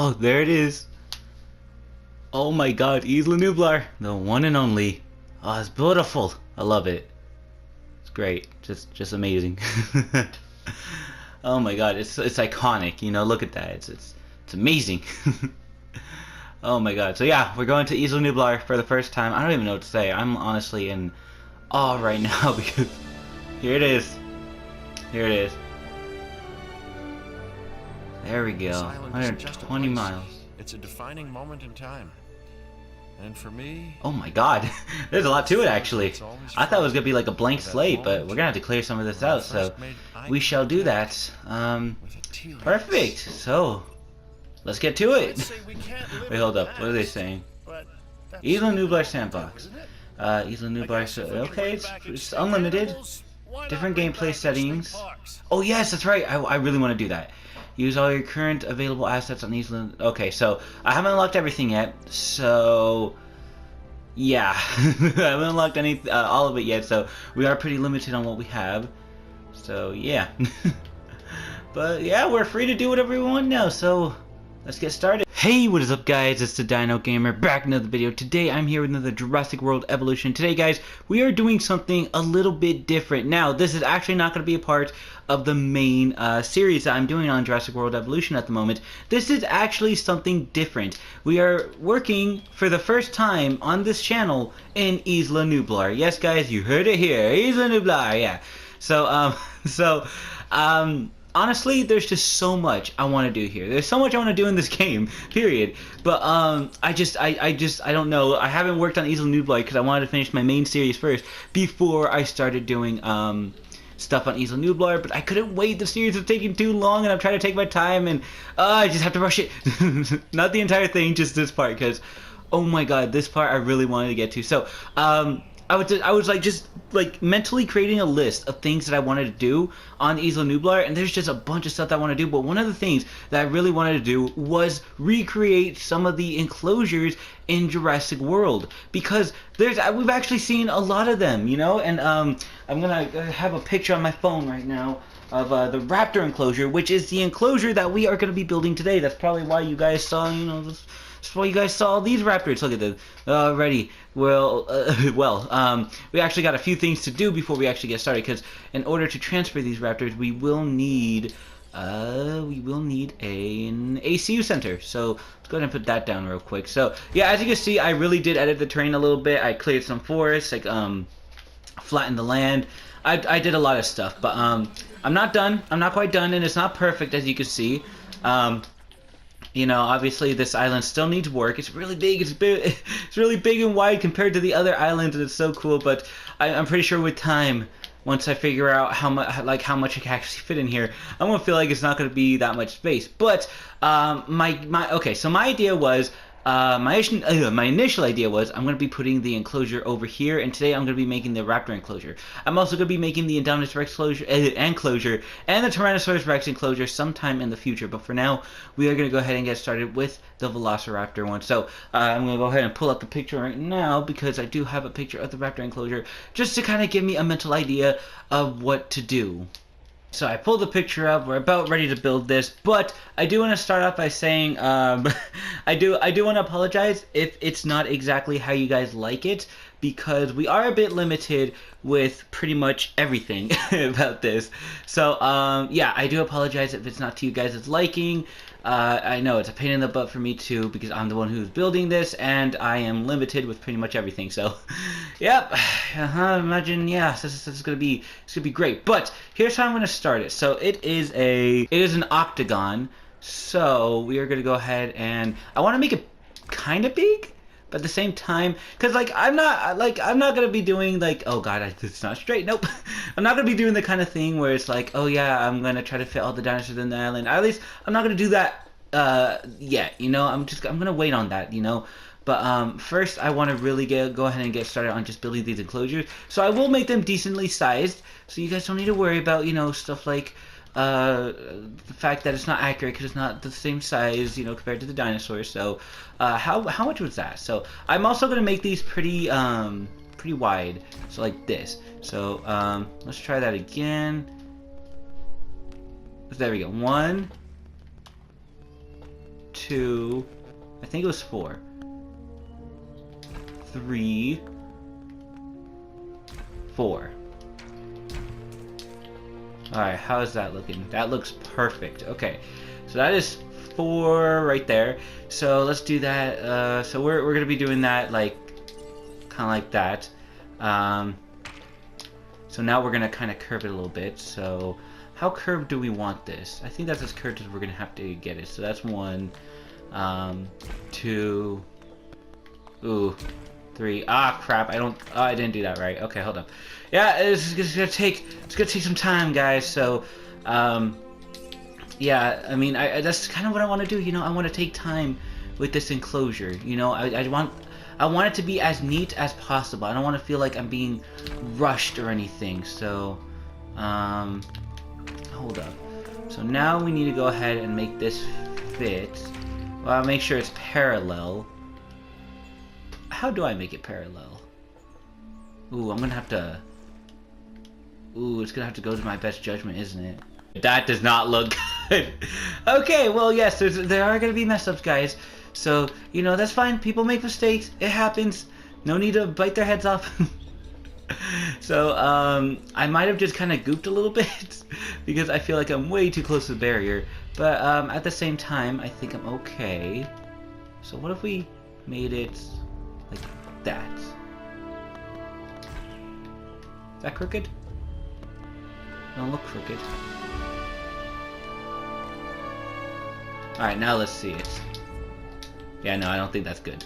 Oh, there it is. Oh my god, Isla Nublar, the one and only. Oh, it's beautiful. I love it. It's great. Just amazing. Oh my god, it's iconic. You know, look at that. It's amazing. Oh my god. So yeah, we're going to Isla Nublar for the first time. I don't even know what to say. I'm honestly in awe right now because here it is. Here it is. There we go. 120 miles. It's a defining moment in time. And for me... Oh my god. There's a lot to it actually. I thought it was going to be like a blank slate, but we're going to have to clear some of this out, so we shall do that. Perfect. So, let's get to it. Wait, hold up. What are they saying? Isla Nublar sandbox. Isla Nublar, so, okay, it's unlimited. Different gameplay settings. Oh yes, that's right. I really want to do that. Use all your current available assets on Isla. Okay, so I haven't unlocked everything yet. So yeah, I haven't unlocked all of it yet. So we are pretty limited on what we have. So yeah, but yeah, we're free to do whatever we want now. So let's get started. Hey, what is up guys, it's the Dino Gamer, back in another video. Today I'm here with another Jurassic World Evolution. Today guys, we are doing something a little bit different. Now, this is actually not going to be a part of the main series that I'm doing on Jurassic World Evolution at the moment. This is actually something different. We are working for the first time on this channel in Isla Nublar. Yes guys, you heard it here, Isla Nublar, yeah. So, honestly, there's just so much I want to do here. There's so much I want to do in this game, period. But I don't know. I haven't worked on Isla Nublar because I wanted to finish my main series first before I started doing stuff on Isla Nublar. But I couldn't wait. The series was taking too long, and I'm trying to take my time, and I just have to rush it. Not the entire thing, just this part, because oh my god, this part I really wanted to get to. So I was like mentally creating a list of things that I wanted to do on Isla Nublar, and there's just a bunch of stuff that I want to do, but one of the things that I really wanted to do was recreate some of the enclosures in Jurassic World, because we've actually seen a lot of them, you know, and I'm gonna have a picture on my phone right now of the raptor enclosure, which is the enclosure that we are going to be building today. That's probably why you guys saw, you know, that's why you guys saw these raptors. Look at this already. Well, we actually got a few things to do before we actually get started, because in order to transfer these raptors, we will need an ACU center. So let's go ahead and put that down real quick. So yeah, as you can see, I really did edit the terrain a little bit. I cleared some forests, like flattened the land. I did a lot of stuff, but I'm not done. I'm not quite done, and it's not perfect, as you can see. You know, obviously this island still needs work. It's really big. It's really big and wide compared to the other islands, and it's so cool. But I'm pretty sure with time, once I figure out how much I can actually fit in here, I'm gonna feel like it's not gonna be that much space. But okay, so my idea was. My initial idea was I'm going to be putting the enclosure over here, and today I'm going to be making the raptor enclosure. I'm also going to be making the Indominus Rex enclosure and the Tyrannosaurus Rex enclosure sometime in the future. But for now, we are going to go ahead and get started with the Velociraptor one. So I'm going to go ahead and pull up the picture right now, because I do have a picture of the raptor enclosure just to kind of give me a mental idea of what to do. So I pulled the picture up. We're about ready to build this, but I do want to start off by saying I do want to apologize if it's not exactly how you guys like it, because we are a bit limited with pretty much everything about this. So yeah, I do apologize if it's not to you guys' liking. I know it's a pain in the butt for me too, because I'm the one who's building this, and I am limited with pretty much everything. So, yep. Imagine, yeah, this is gonna be great. But here's how I'm gonna start it. So it is an octagon. So we are gonna go ahead, and I want to make it kind of big, but at the same time, because I'm not gonna be doing like, oh god, it's not straight. Nope. I'm not gonna be doing the kind of thing where it's like, oh yeah, I'm gonna try to fit all the dinosaurs in the island. At least I'm not gonna do that yet. You know, I'm gonna wait on that. You know. But first, I want to really go ahead and get started on just building these enclosures. So I will make them decently sized, so you guys don't need to worry about, you know, stuff like the fact that it's not accurate because it's not the same size, you know, compared to the dinosaurs. So how much was that? So I'm also going to make these pretty wide, so like this. So let's try that again. There we go. 1, 2 2, I think it was 4, 3, 4. Alright, how is that looking? That looks perfect. Okay, so that is 4 right there. So let's do that. So we're gonna be doing that like kind of like that. So now we're gonna kind of curve it a little bit. So how curved do we want this? I think that's as curved as we're gonna have to get it. So that's 1, 2, ooh, 3. Ah, crap! I didn't do that right. Okay, hold up. Yeah, it's gonna take some time, guys. So, yeah, I mean, that's kind of what I want to do. You know, I want to take time with this enclosure. You know, I want it to be as neat as possible. I don't want to feel like I'm being rushed or anything. So, hold up. So now we need to go ahead and make this fit. Well, make sure it's parallel. How do I make it parallel? Ooh, I'm gonna have to... Ooh, it's gonna have to go to my best judgment, isn't it? That does not look good. Okay, well, yes, there are gonna be mess-ups, guys. So, you know, that's fine. People make mistakes. It happens. No need to bite their heads off. So, I might have just kind of gooped a little bit because I feel like I'm way too close to the barrier. But, at the same time, I think I'm okay. So what if we made it like that? Is that crooked? Don't look crooked. Alright, now let's see it. Yeah, no, I don't think that's good.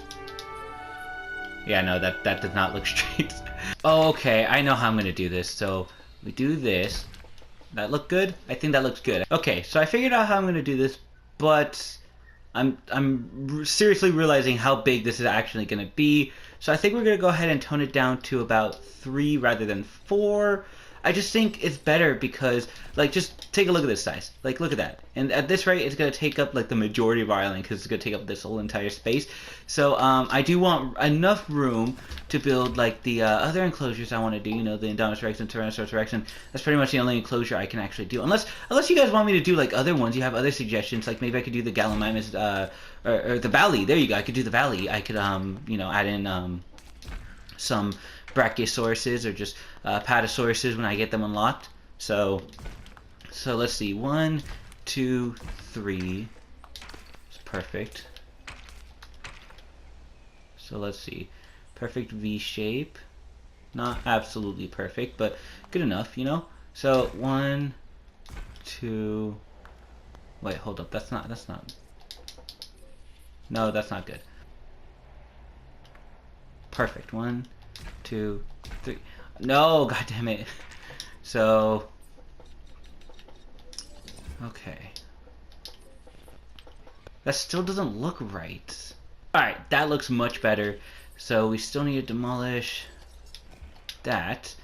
Yeah, no, that does not look straight. Oh, okay, I know how I'm gonna do this. So we do this. That look good? I think that looks good. Okay, so I figured out how I'm gonna do this, but I'm seriously realizing how big this is actually gonna be. So I think we're gonna go ahead and tone it down to about 3 rather than 4. I just think it's better because, like, just take a look at this size. Like, look at that. And at this rate, it's going to take up, like, the majority of our island because it's going to take up this whole entire space. So, I do want enough room to build, like, the other enclosures I want to do. You know, the Indominus Rex and Tyrannosaurus Rex. And that's pretty much the only enclosure I can actually do. Unless you guys want me to do, like, other ones. You have other suggestions. Like, maybe I could do the Gallimimus, or the Valley. There you go. I could do the Valley. I could, you know, add in, some Brachiosauruses or just Paddosauruses when I get them unlocked. So let's see. 1, 2, 3. It's perfect. So let's see. Perfect V shape. Not absolutely perfect, but good enough, you know? So 1, 2. Wait, hold up. That's not. No, that's not good. Perfect. 1, 2, 3. No, god damn it. So, okay. That still doesn't look right. Alright, that looks much better. So we still need to demolish that.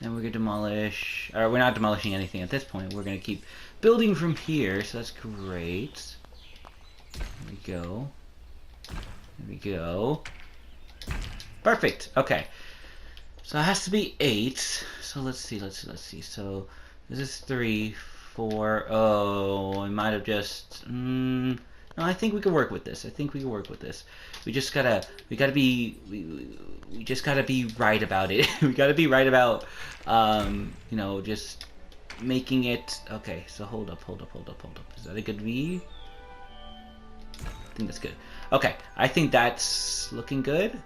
And we're gonna demolish, or we're not demolishing anything at this point. We're gonna keep building from here, so that's great. There we go. There we go. Perfect. Okay. So it has to be 8. So let's see. So this is 3, 4. Oh, I might have just. No, I think we can work with this. We just gotta be right about it. We gotta be right about, you know, just making it. Okay. So hold up. Is that a good V? I think that's good. Okay. I think that's looking good.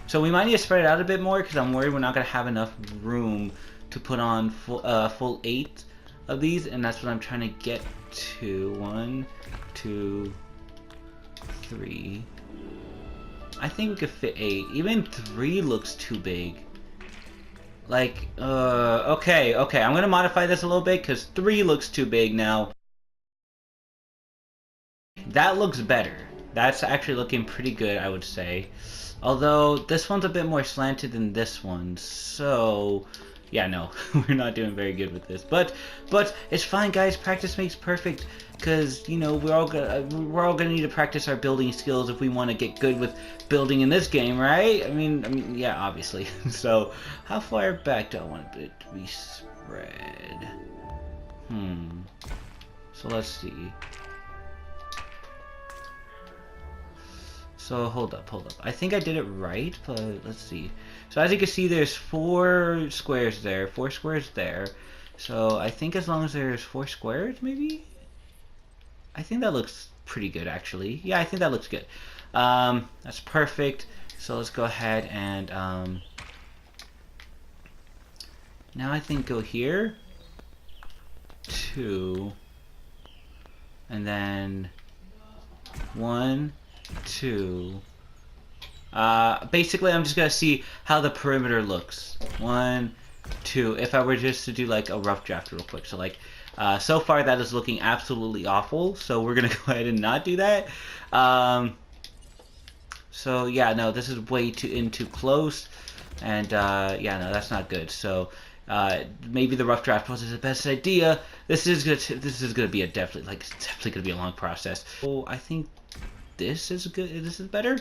So we might need to spread it out a bit more because I'm worried we're not going to have enough room to put on full 8 of these, and that's what I'm trying to get to. 1, 2, 3. I think we could fit 8. Even 3 looks too big. Like, okay, I'm going to modify this a little bit because 3 looks too big now. That looks better. That's actually looking pretty good, I would say. Although, this one's a bit more slanted than this one, so... Yeah, no, we're not doing very good with this. But it's fine, guys. Practice makes perfect. Because, you know, we're all gonna need to practice our building skills if we want to get good with building in this game, right? I mean, yeah, obviously. So, how far back do I want it to be spread? So, let's see. So hold up. I think I did it right, but let's see. So as you can see, there's 4 squares there, 4 squares there. So I think as long as there's 4 squares, maybe? I think that looks pretty good, actually. Yeah, I think that looks good. That's perfect. So let's go ahead and now I think go here, 2, and then 1, 2. Basically, I'm just gonna see how the perimeter looks. 1, 2. If I were just to do like a rough draft real quick. So like, so far that is looking absolutely awful. So we're gonna go ahead and not do that. So yeah, no, this is way too close, and yeah, no, that's not good. So maybe the rough draft wasn't the best idea. This is gonna be definitely gonna be a long process. So I think this is good. This is better.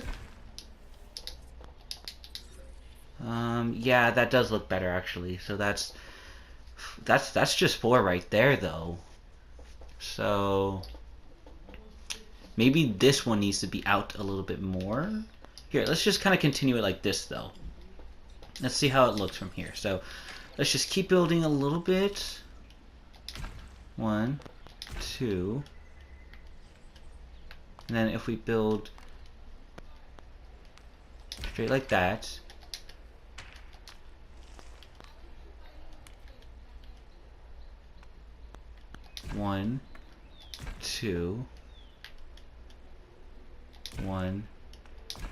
Yeah, that does look better actually. So that's just 4 right there though. So maybe this one needs to be out a little bit more. Here, let's just kind of continue it like this though. Let's see how it looks from here. So let's just keep building a little bit. 1, 2. And then if we build straight like that. One, 2, 1,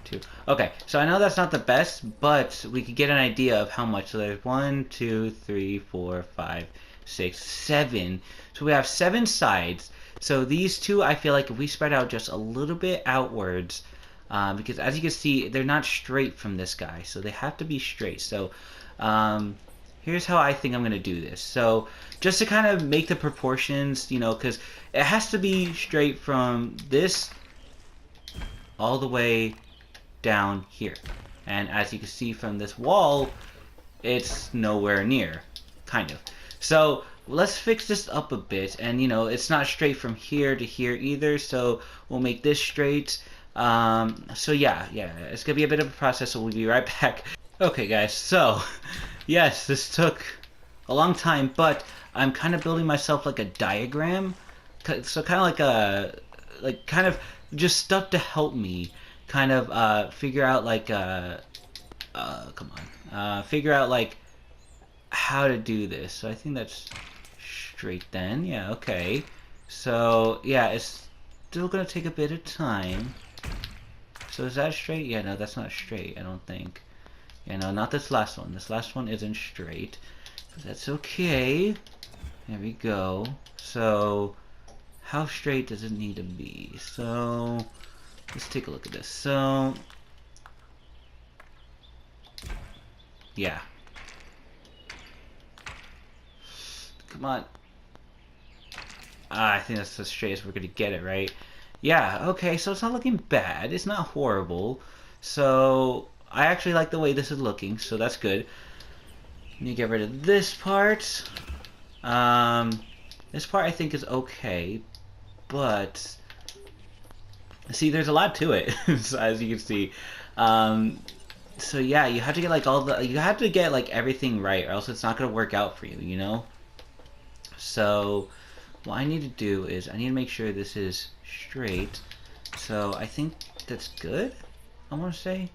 2. Okay, so I know that's not the best, but we could get an idea of how much. So there's 1, 2, 3, 4, 5, 6, 7. So we have 7 sides. So these 2, I feel like if we spread out just a little bit outwards, because as you can see, they're not straight from this guy, so they have to be straight. So here's how I think I'm going to do this. So just to kind of make the proportions, you know, because it has to be straight from this all the way down here. And as you can see from this wall, it's nowhere near, kind of. So let's fix this up a bit. And, you know, it's not straight from here to here either. So we'll make this straight. So yeah, it's going to be a bit of a process, so we'll be right back. Okay, guys, so yes, this took a long time, but I'm kind of building myself like a diagram. So kind of like kind of just stuff to help me kind of figure out like figure out like how to do this. So I think that's straight then. Yeah, okay. So yeah, it's still gonna take a bit of time. So is that straight? Yeah, no, that's not straight, I don't think. Yeah, no, not this last one. This last one isn't straight. But that's okay. There we go. So how straight does it need to be? So let's take a look at this. So yeah. Come on. I think that's as straight as we're gonna get it, right? Yeah, okay, so it's not looking bad. It's not horrible. So I actually like the way this is looking, so that's good. Let me get rid of this part. This part I think is okay, but see, there's a lot to it, as you can see. So yeah, you have to get like you have to get like everything right, or else it's not gonna work out for you, you know? So what I need to do is I need to make sure this is straight. So I think that's good, I want to say.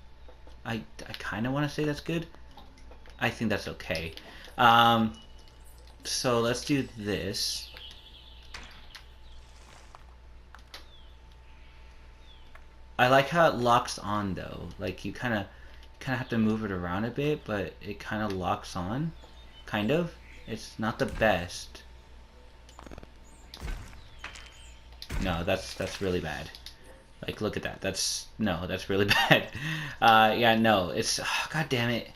I kind of want to say that's good. I think that's okay. So let's do this. I like how it locks on though. Like you kind of have to move it around a bit, but it kind of locks on. Kind of. It's not the best. No, that's really bad. Like, look at that. That's really bad. Yeah, no, it's, god damn it.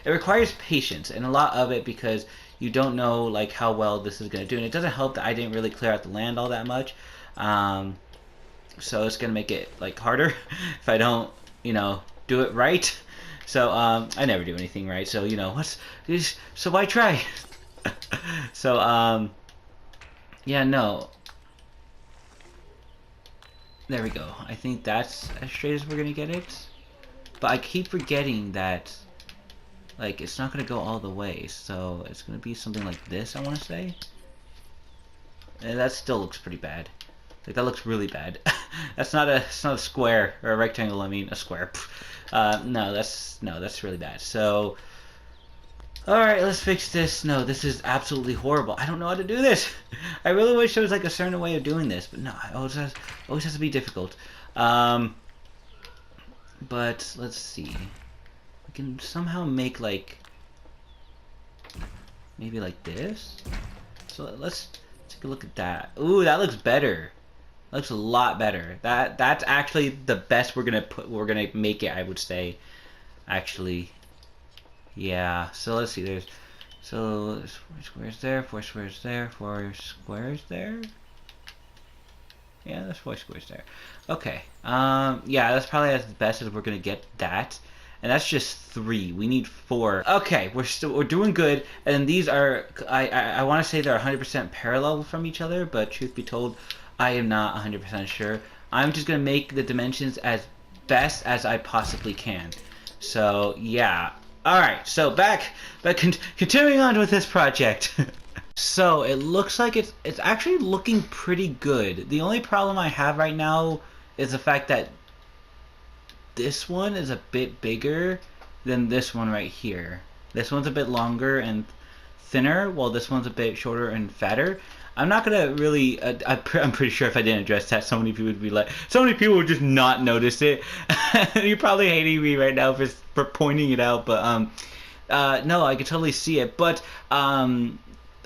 It requires patience, and a lot of it because you don't know, like, how well this is going to do. And it doesn't help that I didn't really clear out the land all that much. So it's going to make it, like, harder if I don't, you know, do it right. So, I never do anything right. So, you know, so why try? So, yeah, no. There we go. I think that's as straight as we're gonna get it. But I keep forgetting that, like, it's not gonna go all the way. So it's gonna be something like this, I want to say. And that still looks pretty bad. Like, that looks really bad. It's not a square or a rectangle. I mean, a square. No, that's really bad. So, all right, let's fix this. No, this is absolutely horrible. I don't know how to do this. I really wish there was like a certain way of doing this, but no, it always has to be difficult. But let's see. We can somehow make like maybe like this. So let's take a look at that. Ooh, that looks better. Looks a lot better. That's actually the best we're gonna make it, I would say. Actually, yeah. So let's see. There's 4 squares there, 4 squares there, 4 squares there. Yeah, there's 4 squares there. Okay. Yeah, that's probably as best as we're gonna get that. And that's just 3. We need 4. Okay, we're doing good. And these are I want to say they're 100% parallel from each other, but truth be told, I am not 100% sure. I'm just gonna make the dimensions as best as I possibly can. So yeah. All right. So continuing on with this project. So it looks like it's actually looking pretty good. The only problem I have right now is the fact that this one is a bit bigger than this one right here. This one's a bit longer and thinner, while this one's a bit shorter and fatter. I'm not gonna really. I'm pretty sure if I didn't address that, so many people would be like, so many people would just not notice it. You're probably hating me right now for pointing it out, but no, I could totally see it. But I'm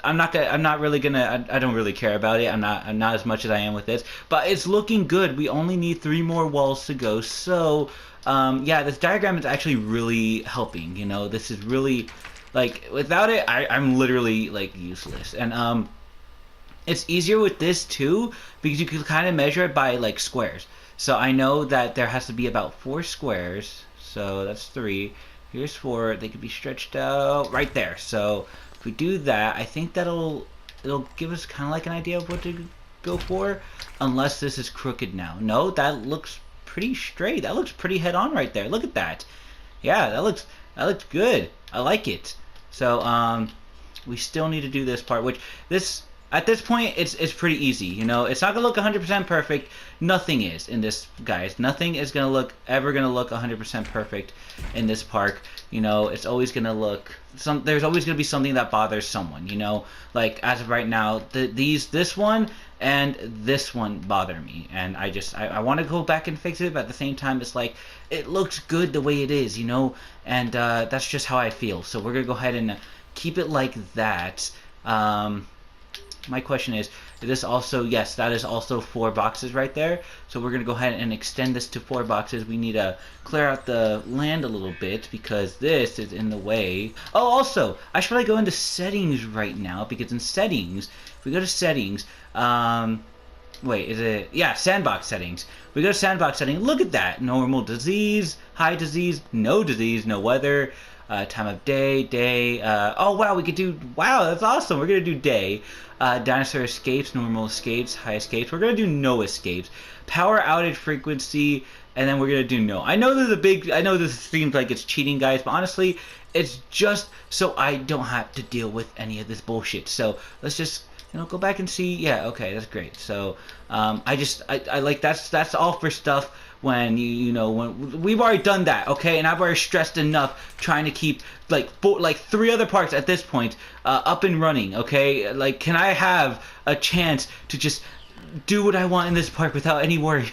not really gonna. I don't really care about it. I'm not as much as I am with this. But it's looking good. We only need 3 more walls to go. So yeah, this diagram is actually really helping. You know, this is really like without it, I'm literally like useless. And it's easier with this too because you can kind of measure it by like squares. So I know that there has to be about 4 squares. So that's 3. Here's 4. They could be stretched out right there. So if we do that, I think it'll give us kind of like an idea of what to go for. Unless this is crooked now. No, that looks pretty straight. That looks pretty head on right there. Look at that. Yeah, that looks good. I like it. So we still need to do this part, which at this point, it's pretty easy, you know. It's not gonna look 100% perfect. Nothing is in this, guys. Nothing is ever gonna look 100% perfect in this park. You know, it's always gonna look there's always gonna be something that bothers someone. You know, like as of right now, this one and this one bother me, and I want to go back and fix it, but at the same time, it's like it looks good the way it is, you know, and that's just how I feel. So we're gonna go ahead and keep it like that. My question is this also, yes, that is also 4 boxes right there. So we're going to go ahead and extend this to 4 boxes. We need to clear out the land a little bit because this is in the way. Oh, also, I should probably go into settings right now because in settings, if we go to settings, wait, is it, yeah, sandbox settings. We go to sandbox settings, look at that. Normal disease, high disease, no weather, time of day, oh wow, we could do, wow, that's awesome, we're gonna do day. Dinosaur escapes, normal escapes, high escapes. We're gonna do no escapes. Power outage frequency, and then we're gonna do no. I know this seems like it's cheating, guys, but honestly, it's just so I don't have to deal with any of this bullshit. So let's just, you know, go back and see. Yeah, okay, that's great. So I like that's all for stuff when you know when we've already done that, okay, and I've already stressed enough trying to keep like 3 other parks at this point up and running, okay. Like, can I have a chance to just do what I want in this park without any worry?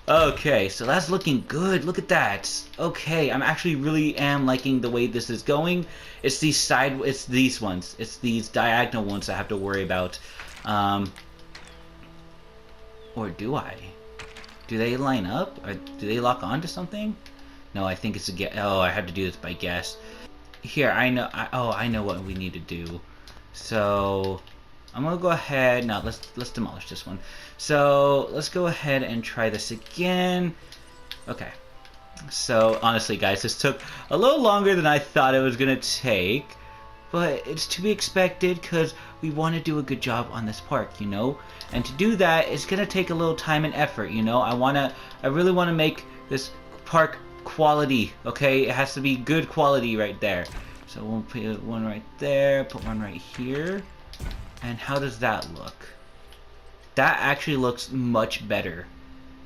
Okay, so that's looking good. Look at that. Okay, I'm actually really am liking the way this is going. It's these ones. It's these diagonal ones I have to worry about. Or do I? Do they line up? Or do they lock on to something? No, I think it's a guess. Oh, I have to do this by guess. Here, I know. I know what we need to do. So I'm gonna go ahead. No, let's demolish this one. So let's go ahead and try this again. Okay. So honestly, guys, this took a little longer than I thought it was gonna take. but it's to be expected because we want to do a good job on this park, you know? And to do that, it's gonna take a little time and effort, you know? I really want to make this park quality, okay? It has to be good quality right there. So we'll put one right there, put one right here. And how does that look? That actually looks much better.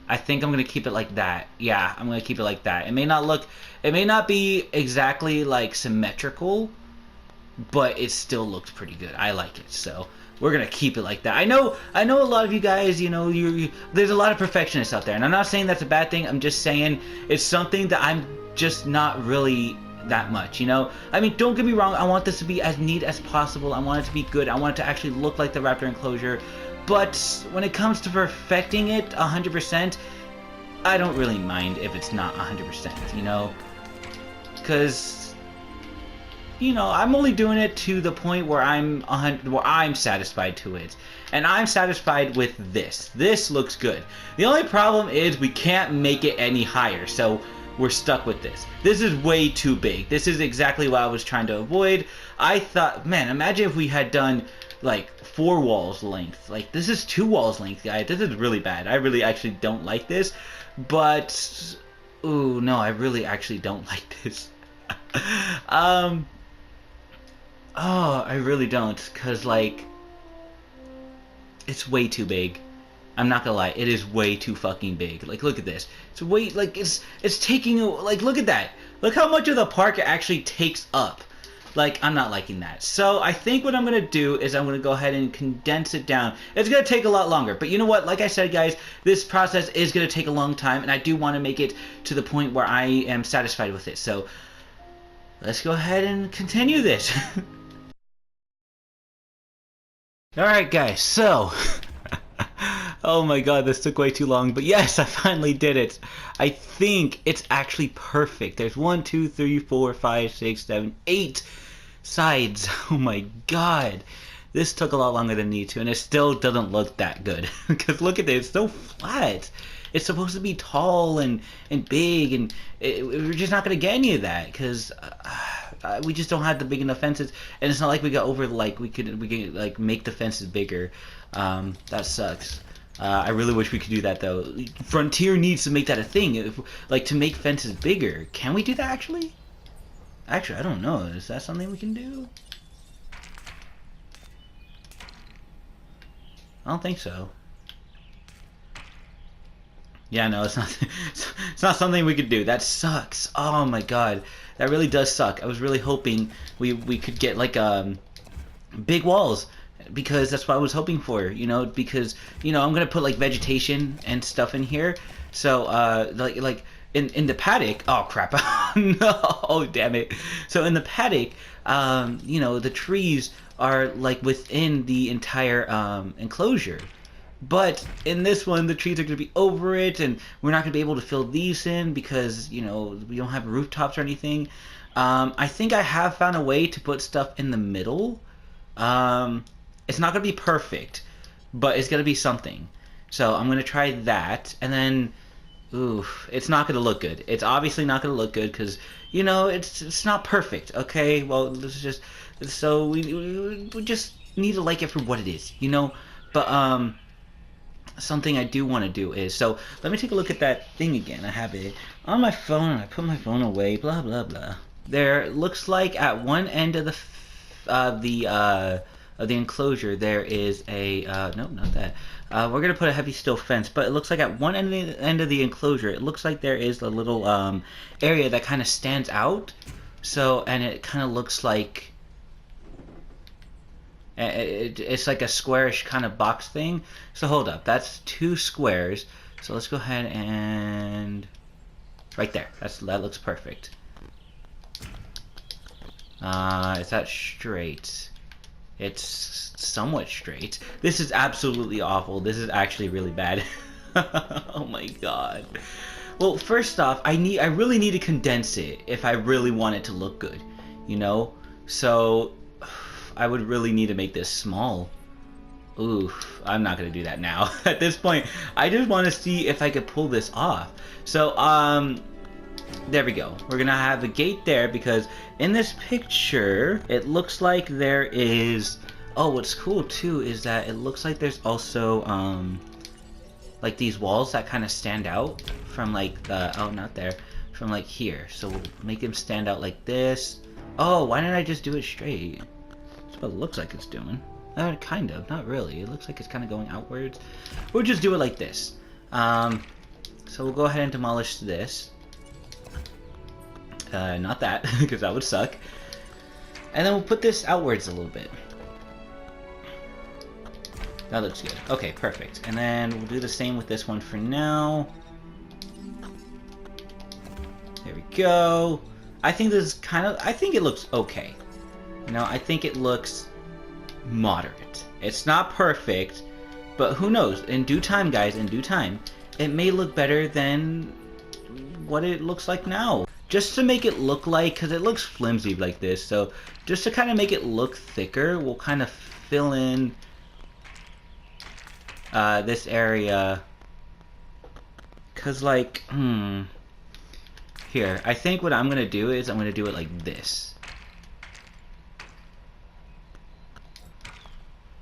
I think I'm gonna keep it like that. Yeah, I'm gonna keep it like that. It may not be exactly like symmetrical, but it still looks pretty good. I like it, so we're gonna keep it like that. I know a lot of you guys, you know, there's a lot of perfectionists out there, and I'm not saying that's a bad thing. I'm just saying it's something that I'm just not really that much, you know? I mean, don't get me wrong, I want this to be as neat as possible. I want it to be good. I want it to actually look like the raptor enclosure. But when it comes to perfecting it 100%, I don't really mind if it's not 100%, you know? Because, you know, I'm only doing it to the point where I'm satisfied to it. And I'm satisfied with this. This looks good. The only problem is we can't make it any higher, so we're stuck with this. This is way too big. This is exactly what I was trying to avoid. I thought, man, imagine if we had done like 4 walls length. Like, this is 2 walls length, guys. This is really bad. I really actually don't like this. But, ooh, no, I really actually don't like this. Oh, I really don't. Because, like, it's way too big. I'm not gonna lie, it is way too fucking big. Like, look at this. It's way, like, it's taking, like, look at that. Look how much of the park it actually takes up. Like, I'm not liking that. So, I think what I'm gonna do is I'm gonna go ahead and condense it down. It's gonna take a lot longer, but you know what? Like I said, guys, this process is gonna take a long time, and I do want to make it to the point where I am satisfied with it. So, let's go ahead and continue this. Alright, guys, so... Oh my god, this took way too long, but yes, I finally did it. I think it's actually perfect. There's 1, 2, 3, 4, 5, 6, 7, 8 sides. Oh my god. This took a lot longer than it needed to, and it still doesn't look that good. Because look at this, it's so flat. It's supposed to be tall and big, and we're just not going to get any of that, because we just don't have the big enough fences, and it's not like we got over, like, we could like, make the fences bigger. That sucks. I really wish we could do that, though. Frontier needs to make that a thing, like, to make fences bigger. Can we do that, actually? Actually, I don't know. Is that something we can do? I don't think so. Yeah, no, it's not. It's not something we could do. That sucks. Oh my god, that really does suck. I was really hoping we could get like big walls, because that's what I was hoping for. You know, because you know I'm gonna put like vegetation and stuff in here. So like in the paddock. Oh crap! No, oh damn it. So in the paddock, you know, the trees are like within the entire enclosure. But in this one, the trees are going to be over it, and we're not going to be able to fill these in because, you know, we don't have rooftops or anything. I think I have found a way to put stuff in the middle. It's not going to be perfect, but it's going to be something. So I'm going to try that, and then, oof, it's not going to look good. It's obviously not going to look good because, you know, it's not perfect, okay? Well, this is just, so we just need to like it for what it is, you know? But, something I do want to do is, so let me take a look at that thing again. I have it on my phone, and I put my phone away, blah blah blah. There looks like at one end of the enclosure there is a no, not that. We're gonna put a heavy steel fence, but it looks like at one end of the enclosure, it looks like there is a little area that kind of stands out. So, and it kind of looks like it's like a squarish kind of box thing. So hold up, that's 2 squares. So let's go ahead and right there. That looks perfect. Is that straight? It's somewhat straight. This is absolutely awful. This is actually really bad. Oh my god. Well, first off, I really need to condense it if I really want it to look good, you know? So I would really need to make this small. Oof, I'm not gonna do that now. At this point, I just want to see if I could pull this off. So, There we go. We're gonna have a gate there because in this picture, it looks like there is... Oh, what's cool too is that it looks like there's also, like these walls that kind of stand out from like the... Oh, not there. From like here. So we'll make them stand out like this. Oh, why didn't I just do it straight? That's what it looks like it's doing. Kind of. Not really. It looks like it's kind of going outwards. We'll just do it like this. So we'll go ahead and demolish this. Not that, because that would suck. And then we'll put this outwards a little bit. That looks good. Okay, perfect. And then we'll do the same with this one for now. There we go. I think this is kind of... I think it looks okay. You know, I think it looks moderate. It's not perfect, but who knows? In due time, guys, in due time, it may look better than what it looks like now. Just to make it look like, because it looks flimsy like this, so just to kind of make it look thicker, we'll kind of fill in this area. Because, like, here, I think what I'm going to do is I'm going to do it like this.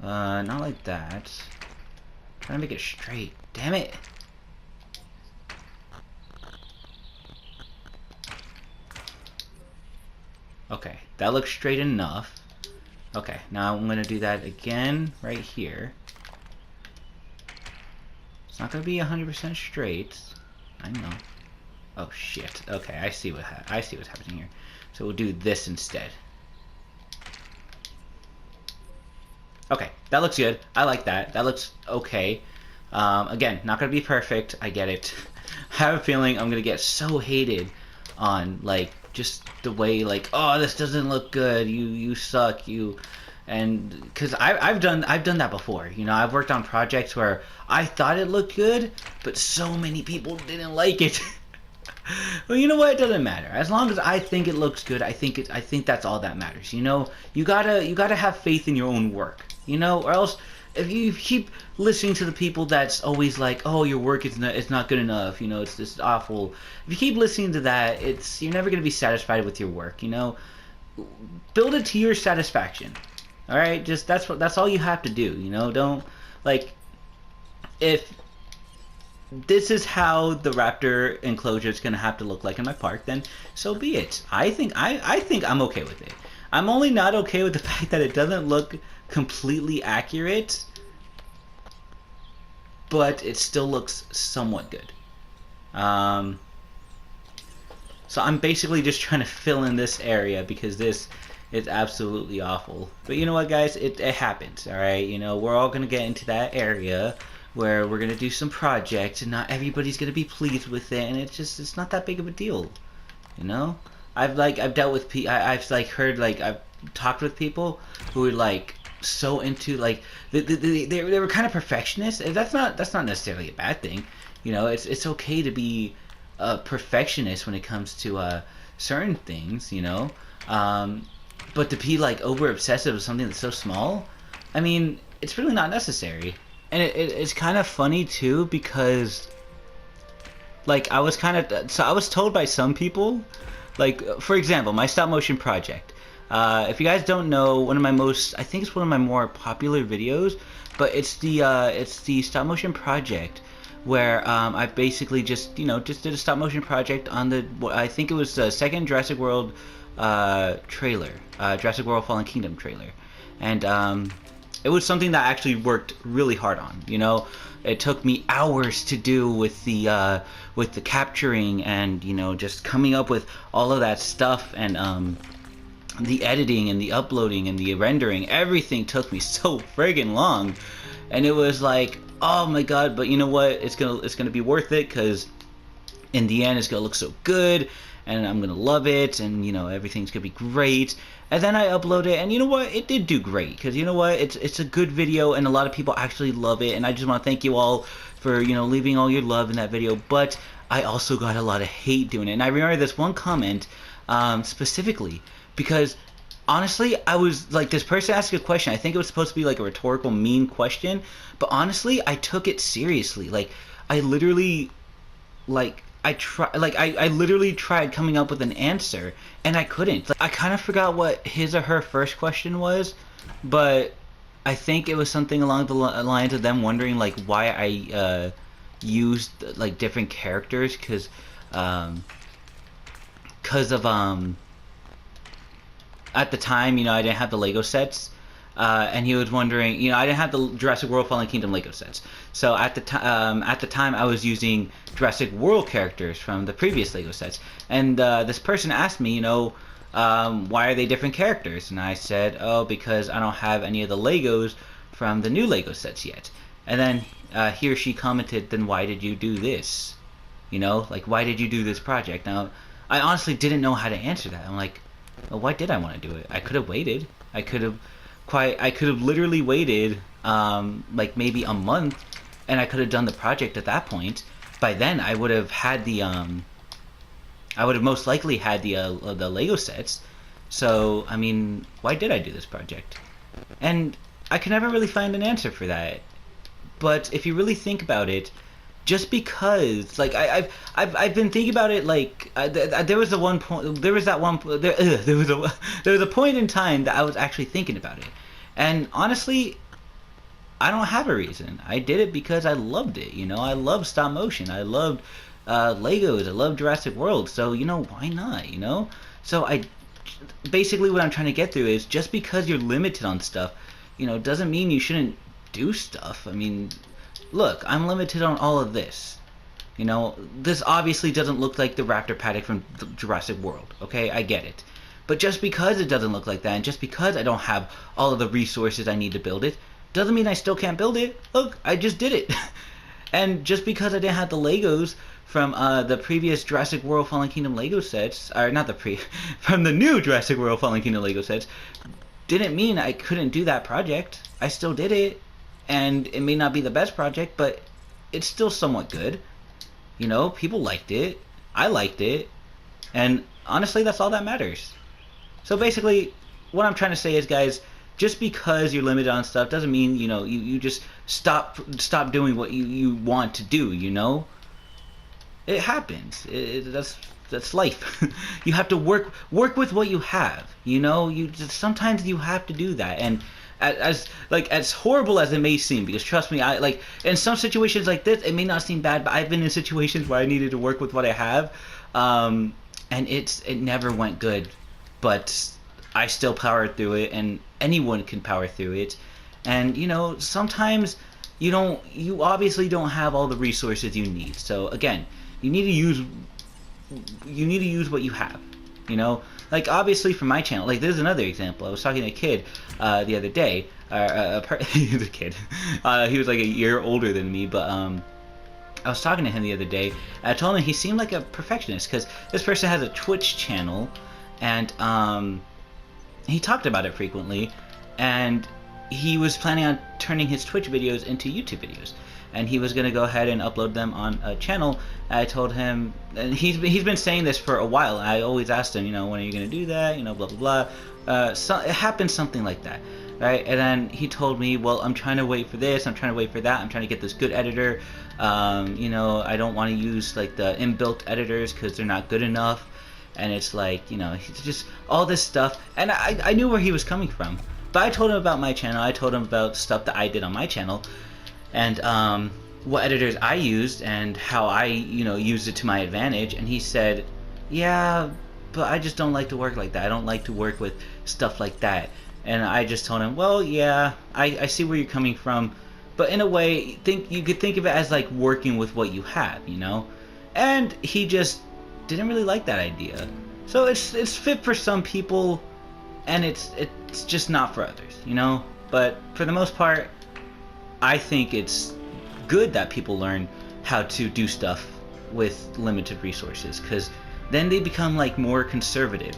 Not like that. Trying to make it straight. Damn it! Okay, that looks straight enough. Okay, now I'm going to do that again right here. It's not going to be 100% straight. I know. Oh shit. Okay, I see what's happening here. So we'll do this instead. Okay, that looks good. I like that. That looks okay. Again, not going to be perfect. I get it. I have a feeling I'm going to get so hated on, like, just the way, like, oh, this doesn't look good, you suck, and because I've done that before. You know, I've worked on projects where I thought it looked good, but so many people didn't like it. Well, you know what? It doesn't matter. As long as I think it looks good, I think that's all that matters. You know, you gotta have faith in your own work. You know, or else if you keep listening to the people that's always like, oh, your work is not good enough, you know, it's just awful. If you keep listening to that, you're never going to be satisfied with your work, you know. Build it to your satisfaction. All right? Just that's all you have to do, you know. Don't, like, if this is how the raptor enclosure is going to have to look like in my park, then so be it. I think I'm okay with it. I'm only not okay with the fact that it doesn't look completely accurate, but it still looks somewhat good. So I'm basically just trying to fill in this area because this is absolutely awful. But you know what, guys? It happens, alright? You know, we're all going to get into that area where we're going to do some projects and not everybody's going to be pleased with it, and it's not that big of a deal, you know? I've dealt with I've talked with people who are like so into, like, they were kind of perfectionists. That's not necessarily a bad thing, you know. It's okay to be a perfectionist when it comes to certain things, you know. But to be like over obsessive with something that's so small, I mean, it's really not necessary. And it's kind of funny too, because like I was told by some people, like, for example, my stop motion project. If you guys don't know, I think it's one of my more popular videos, but it's the stop motion project where I basically just did a stop motion project on I think it was the second Jurassic World trailer, Jurassic World Fallen Kingdom trailer, and it was something that I actually worked really hard on. You know, it took me hours to do with the capturing and, you know, just coming up with all of that stuff, and the editing and the uploading and the rendering. Everything took me so friggin' long, and it was like, oh my god. But you know what? It's gonna be worth it, because in the end, it's gonna look so good, and I'm gonna love it, and, you know, everything's gonna be great. And then I upload it, and you know what? It did do great, because you know what? It's a good video, and a lot of people actually love it, and I just want to thank you all for, you know, leaving all your love in that video. But I also got a lot of hate doing it, and I remember this one comment specifically, because honestly, I was like, this person asked a question. I think it was supposed to be like a rhetorical, mean question, but honestly, I took it seriously. Like, I literally, like, I literally tried coming up with an answer and I couldn't. Like, I kind of forgot what his or her first question was, but I think it was something along the lines of them wondering like why I used like different characters because of at the time, I didn't have the Lego sets, and he was wondering, I didn't have the Jurassic World Fallen Kingdom Lego sets. So at the time, I was using Jurassic World characters from the previous Lego sets, and this person asked me, why are they different characters? And I said, oh, because I don't have any of the Legos from the new Lego sets yet. And then he or she commented, then why did you do this? Like, why did you do this project? Now, I honestly didn't know how to answer that. I'm like, well, why did I want to do it? I could have waited. I could have literally waited like maybe a month, and I could have done the project at that point. By then, I would have had I would have most likely had the Lego sets. So, I mean, why did I do this project? And I could never really find an answer for that. But if you really think about it, just because, like, I've been thinking about it, like, there was a point in time that I was actually thinking about it, and honestly, I don't have a reason. I did it because I loved it. I love stop motion. I loved Legos. I love Jurassic World. So why not? So basically what I'm trying to get through is just because you're limited on stuff, doesn't mean you shouldn't do stuff. I mean, look, I'm limited on all of this. This obviously doesn't look like the raptor paddock from Jurassic World, okay? I get it. But just because it doesn't look like that, and just because I don't have all of the resources I need to build it, doesn't mean I still can't build it. Look, I just did it. And just because I didn't have the Legos from the previous Jurassic World Fallen Kingdom Lego sets, or not from the new Jurassic World Fallen Kingdom Lego sets, didn't mean I couldn't do that project. I still did it. And it may not be the best project, but it's still somewhat good. People liked it. I liked it. And honestly, that's all that matters. So basically, what I'm trying to say is, guys, just because you're limited on stuff doesn't mean, you just stop doing what you want to do, It happens. That's life. You have to work with what you have, sometimes you have to do that. And as horrible as it may seem, because trust me, I like in some situations like this, it may not seem bad, but I've been in situations where I needed to work with what I have, and it never went good, but I still powered through it, and anyone can power through it. And sometimes you obviously don't have all the resources you need. So again, you need to use what you have. Like obviously for my channel, like there's another example. I was talking to a kid the other day. He was a kid. He was like a year older than me, but I was talking to him the other day. And I told him he seemed like a perfectionist because this person has a Twitch channel, and he talked about it frequently, and he was planning on turning his Twitch videos into YouTube videos. And he was going to go ahead and upload them on a channel. I told him, and he's been saying this for a while. I always asked him, when are you going to do that? Blah, blah, blah. So it happened something like that, right? And then he told me, well, I'm trying to wait for this. I'm trying to wait for that. I'm trying to get this good editor. I don't want to use like the inbuilt editors because they're not good enough. And it's like, it's just all this stuff. And I knew where he was coming from. But I told him about my channel. I told him about stuff that I did on my channel. And what editors I used and how I, used it to my advantage. And he said, yeah, but I just don't like to work like that. I don't like to work with stuff like that. And I just told him, well, yeah, I see where you're coming from. But in a way, you could think of it as like working with what you have, And he just didn't really like that idea. So it's fit for some people, and it's just not for others, But for the most part, I think it's good that people learn how to do stuff with limited resources, because then they become like more conservative,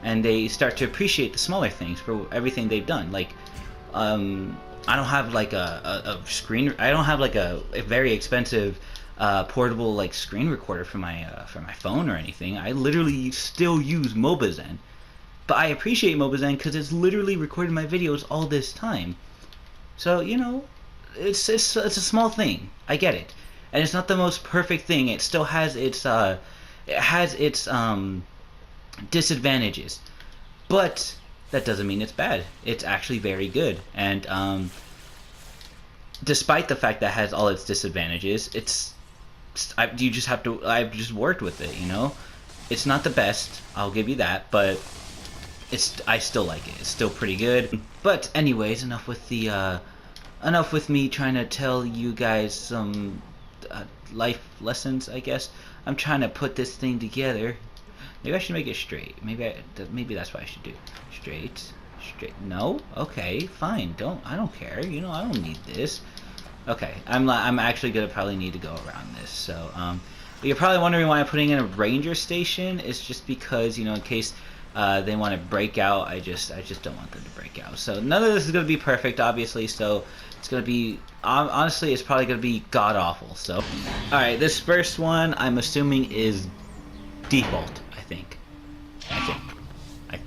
and they start to appreciate the smaller things for everything they've done. Like, I don't have like a screen. I don't have like a very expensive portable like screen recorder for my phone or anything. I literally still use Mobizen, but I appreciate Mobizen because it's literally recorded my videos all this time. So it's a small thing. I get it, and it's not the most perfect thing. It still has its disadvantages, but that doesn't mean it's bad. It's actually very good, and despite the fact that it has all its disadvantages, I've just worked with it, you know. It's not the best, I'll give you that, but I still like it. It's still pretty good. But anyways, enough with me trying to tell you guys some life lessons, I guess. I'm trying to put this thing together. Maybe I should make it straight. Maybe that's what I should do. Straight. No? Okay, fine. I don't care. You know, I don't need this. Okay, I'm actually gonna probably need to go around this. So, you're probably wondering why I'm putting in a ranger station. It's just because, you know, in case they want to break out, I just don't want them to break out. So none of this is gonna be perfect, obviously. So it's gonna be honestly, it's probably gonna be god awful. So, all right, this first one I'm assuming is default.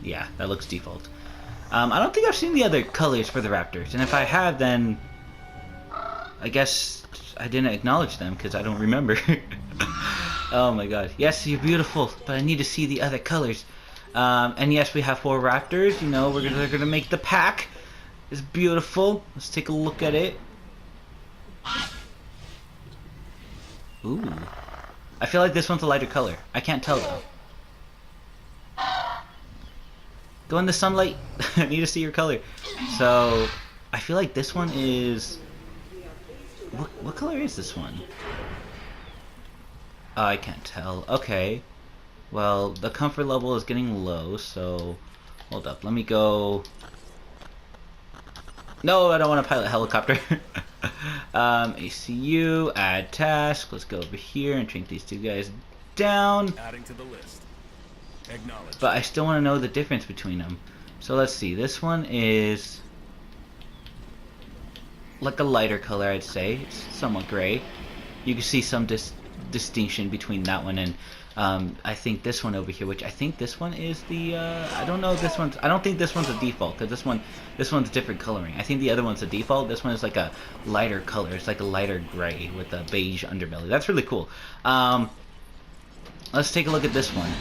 Yeah, that looks default. I don't think I've seen the other colors for the raptors, and if I have, then I guess I didn't acknowledge them because I don't remember. Oh my god. Yes, you're beautiful, but I need to see the other colors. And yes, we have 4 raptors. You know, they're gonna make the pack. It's beautiful. Let's take a look at it. Ooh. I feel like this one's a lighter color. I can't tell though. Go in the sunlight. I need to see your color. So, I feel like this one is... What color is this one? Oh, I can't tell. Okay. Well, the comfort level is getting low, so... Hold up, let me go... No, I don't want to pilot a helicopter. ACU, add task. Let's go over here and shrink these 2 guys down. Adding to the list. Acknowledge. But I still want to know the difference between them. So let's see. This one is like a lighter color, I'd say. It's somewhat gray. You can see some distinction between that one and I think this one over here, which I think this one is the I don't know if this one's, I don't think this one's a default, because this one's different coloring. I think the other one's a default. This one is like a lighter color. It's like a lighter gray with a beige underbelly. That's really cool. Let's take a look at this one.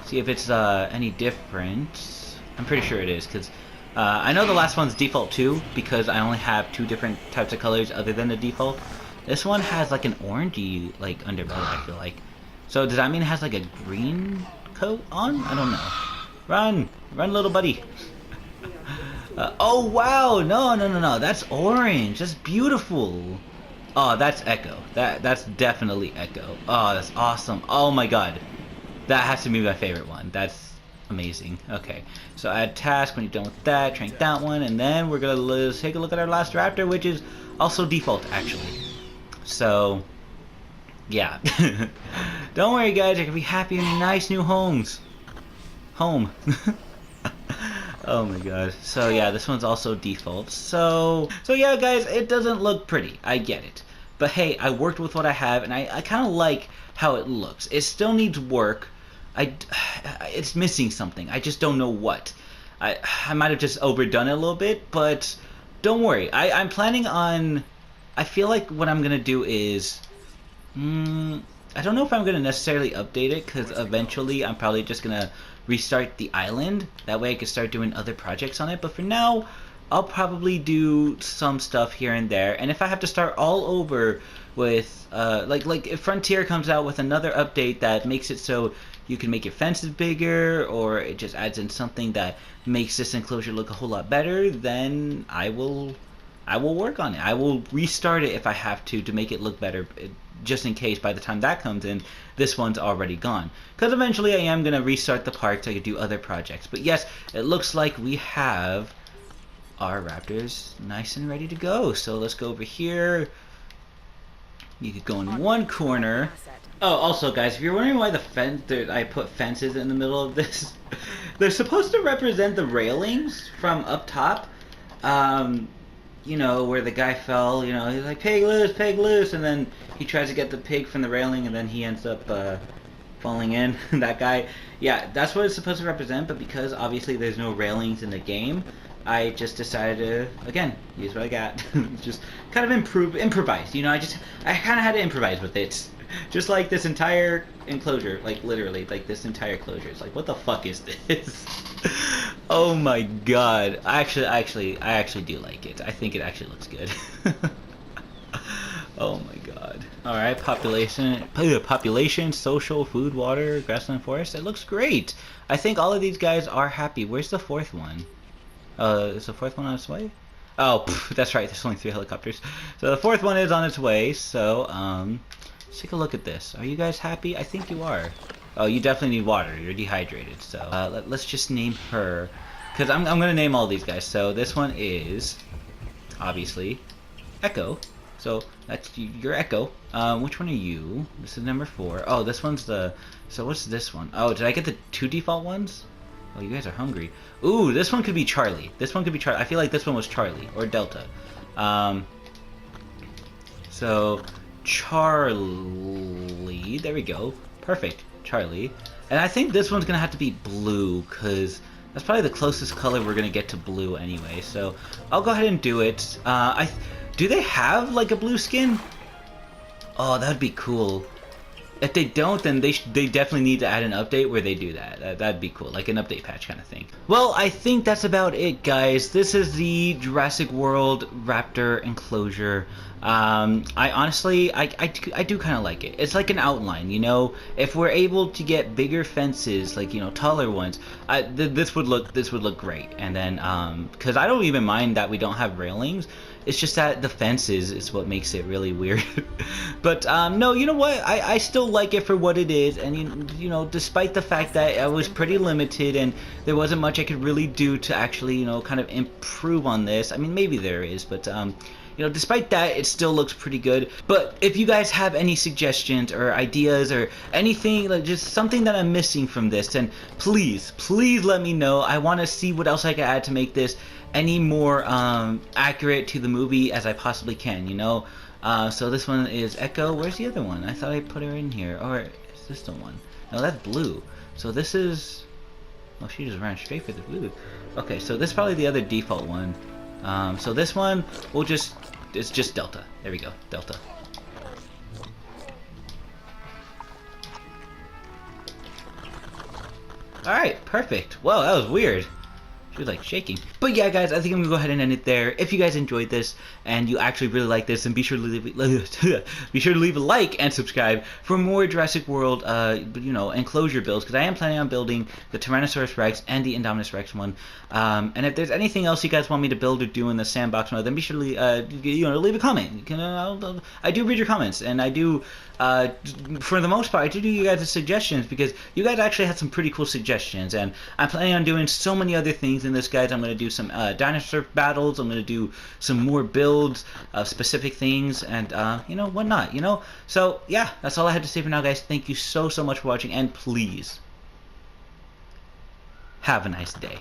See if it's any different. I'm pretty sure it is, because I know the last one's default too, because I only have 2 different types of colors other than the default. This one has like an orangey like underbelly, I feel like. So does that mean it has like a green coat on? I don't know. Run little buddy. Oh wow, no, that's orange. That's beautiful. Oh, that's Echo. That's definitely Echo. Oh, that's awesome. Oh my god. That has to be my favorite one. That's amazing. Okay, so add task when you're done with that, shrink that one, and then we're gonna take a look at our last raptor, which is also default actually. So yeah. Don't worry guys, you're gonna be happy in your nice new homes. Home. Oh my god. So yeah, this one's also default. So yeah guys, it doesn't look pretty. I get it. But hey, I worked with what I have, and I kind of like how it looks. It still needs work. It's missing something. I just don't know what. I might have just overdone it a little bit, but don't worry. I'm planning on... I feel like what I'm gonna do is... I don't know if I'm gonna necessarily update it, because eventually I'm probably just gonna restart the island. That way I can start doing other projects on it. But for now, I'll probably do some stuff here and there. And if I have to start all over with, like if Frontier comes out with another update that makes it so you can make your fences bigger, or it just adds in something that makes this enclosure look a whole lot better, then I will work on it. I will restart it if I have to make it look better, just in case by the time that comes in, this one's already gone. Because eventually I am going to restart the park so I can do other projects. But yes, it looks like we have our raptors nice and ready to go. So let's go over here. You could go in one corner. Oh, also guys, if you're wondering why I put fences in the middle of this, they're supposed to represent the railings from up top. You know, where the guy fell, you know, he's like, pig loose, and then he tries to get the pig from the railing, and then he ends up falling in. That guy, yeah, that's what it's supposed to represent, but because obviously there's no railings in the game, I just decided to, again, use what I got. Just kind of improvise. You know, I kind of had to improvise with it. Just like this entire enclosure, like literally, like this entire closure. It's like, what the fuck is this? Oh my god. I actually do like it. I think it actually looks good. Oh my god. Alright, population, social, food, water, grassland, forest. It looks great. I think all of these guys are happy. Where's the fourth one? Is the fourth one on its way? Oh, that's right. There's only 3 helicopters. So the fourth one is on its way. So, let's take a look at this. Are you guys happy? I think you are. Oh, you definitely need water. You're dehydrated. So, let's just name her. Because I'm going to name all these guys. So this one is, obviously, Echo. So that's your Echo. Which one are you? This is number 4. Oh, this one's the... So what's this one? Oh, did I get the 2 default ones? Oh, you guys are hungry. Ooh, this one could be Charlie. This one could be Charlie. I feel like this one was Charlie or Delta. So Charlie. There we go. Perfect. Charlie. And I think this one's gonna have to be blue because that's probably the closest color we're gonna get to blue anyway. So I'll go ahead and do it. Do they have like a blue skin? Oh, that'd be cool. If they don't, then they definitely need to add an update where they do that. That'd be cool, like an update patch kind of thing. Well, I think that's about it, guys. This is the Jurassic World Raptor enclosure. I honestly, I do kind of like it. It's like an outline, you know. If we're able to get bigger fences, like, you know, taller ones, this would look great. And then, because I don't even mind that we don't have railings. It's just that the fences is what makes it really weird. But no, you know what? I still like it for what it is, and you know, despite the fact that I was pretty limited and there wasn't much I could really do to actually, you know, kind of improve on this. I mean, maybe there is, but you know, despite that, it still looks pretty good. But if you guys have any suggestions or ideas or anything, like just something that I'm missing from this, then please let me know. I want to see what else I can add to make this any more accurate to the movie as I possibly can, you know. So this one is Echo. Where's the other one? I thought I put her in here. Or is this the one? No, that's blue. So this is... Oh, she just ran straight for the blue. Okay, so this is probably the other default one. So this one, we'll just... It's just Delta. There we go. Delta. Alright, perfect. Well, that was weird. She was like shaking. But yeah, guys, I think I'm gonna go ahead and end it there. If you guys enjoyed this and you actually really like this, then be sure to leave a like and subscribe for more Jurassic World, you know, enclosure builds, because I am planning on building the Tyrannosaurus Rex and the Indominus Rex one. And if there's anything else you guys want me to build or do in the sandbox mode, then be sure to you know, leave a comment. You can, I do read your comments, and I do. For the most part, I do you guys' suggestions because you guys actually had some pretty cool suggestions, and I'm planning on doing so many other things in this, guys. I'm going to do some dinosaur battles. I'm going to do some more builds of specific things, and you know, whatnot, you know. So yeah, that's all I had to say for now, guys. Thank you so much for watching, and please have a nice day.